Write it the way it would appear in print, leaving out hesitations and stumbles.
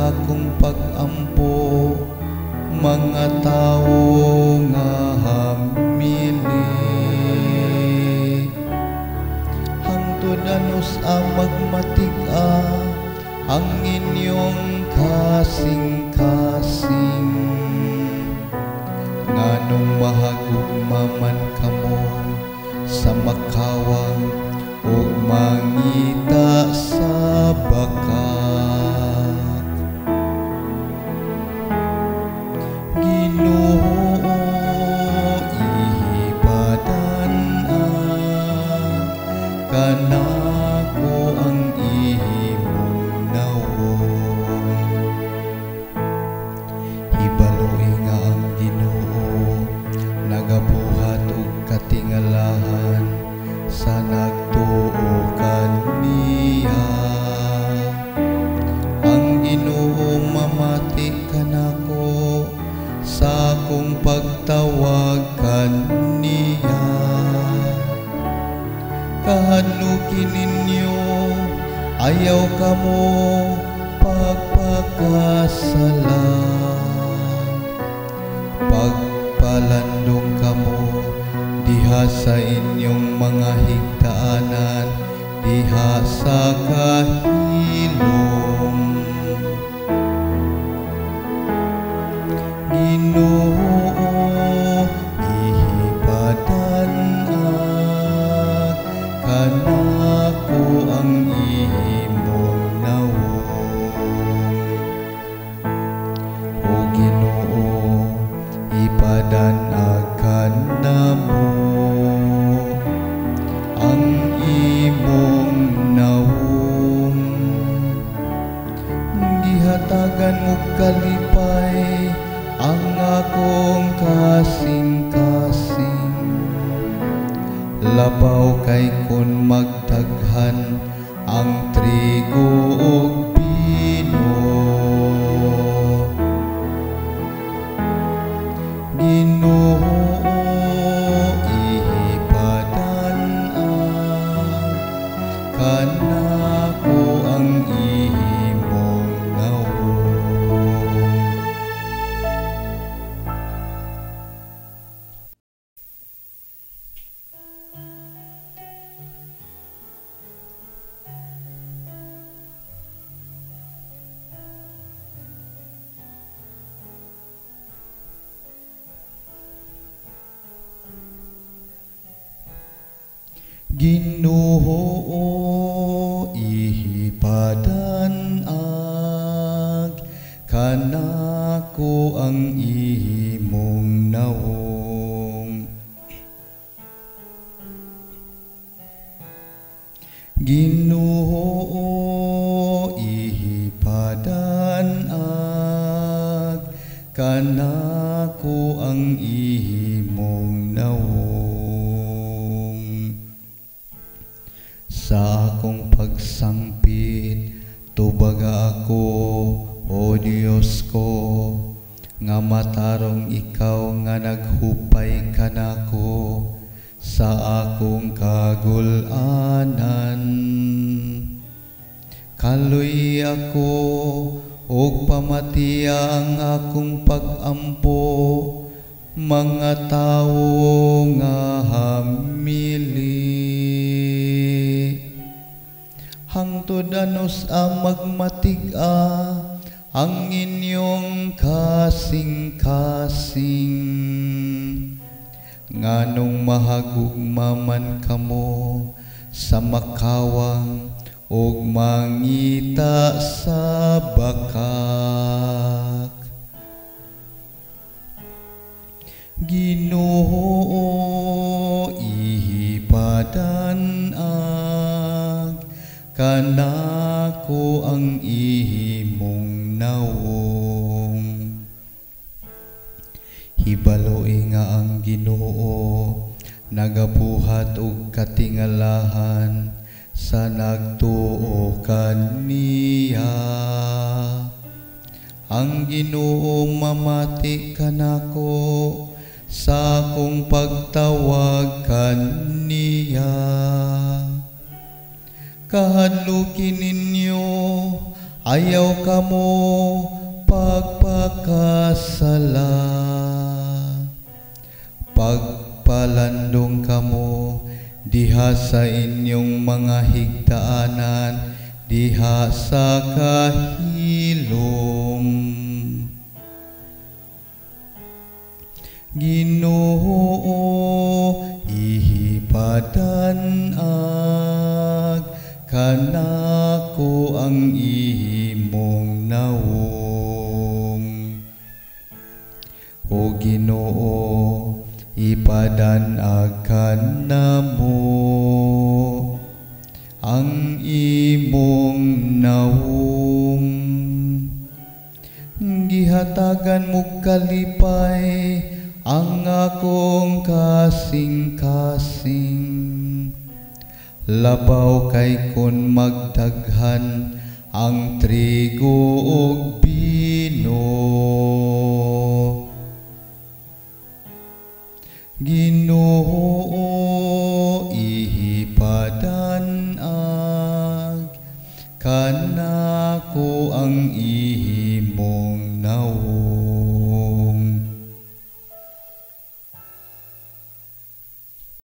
akong pag-ampo, mga tao nga hamili. Hangtod anos magmatig-a ang inyong kasing-kasing, nganong mahagugmaman kamo sa makawang o mangita sa bakak. Ginoo, ihibadan-an kanako ang imong nawong. Hibaloi nga ang Ginoo nagabuhat og katingalahan sa nagtuo kaniya. Ang Ginoo mamati kanako sa akong pagtawag kaniya. Kahadlukin ninyo, ayaw kamo pagpakasala. Pagpalandong kamo diha sa inyong mga higdaanan, diha sa kahilom. Ginoo, ihibadan-an kanako ang imong nawong. O Ginoo, ipadan-an kanamo ang imong nawong. Gihatagan mo kalipay ang akong kasing-kasing, labaw kay kun magdaghan ang trigo ug pino. Ginoo, ihibadan-an kanako ang imong nawong. Ginoo, ihibadan-an kanako ang imong nawong. Ginoo, ihibadan-an kanako ang imong nawong. Sa akong pagsangpit, tubaga ako, O Diyos ko, nga matarong ikaw nga naghupay kanako sa akong kagul-anan. Kaluy ako, og pamatiya ang akong pag-ampo, mga tao nga hamili. Hangtod anos magmatig-a ang inyong kasing-kasing, nganong mahagugmaman kamo sa makawang ug mangita sa bakak. Ginoo, ihibadan-an kanako ang imong nawong. Hibaloi nga ang Ginoo nagabuhat og katingalahan sa nagtuo kaniya. Ang Ginoo mamati kanako sa akong pagtawag kaniya. Kahadlukin ninyo, ayaw kamo pagpakasala. Pagpalandong kamo diha sa inyong mga higdaanan, diha sa kahilom. Ginoo, ihipadan-ag kanako ang imong nawong. O Ginoo, ipadan-ag kanamo ang imong nawong. Gihatagan mo kalipay ang akong kasing-kasing. Labaw kay kun magdaghan ang trigo ug bino. Ginoo, ihipadan-ag kanako ang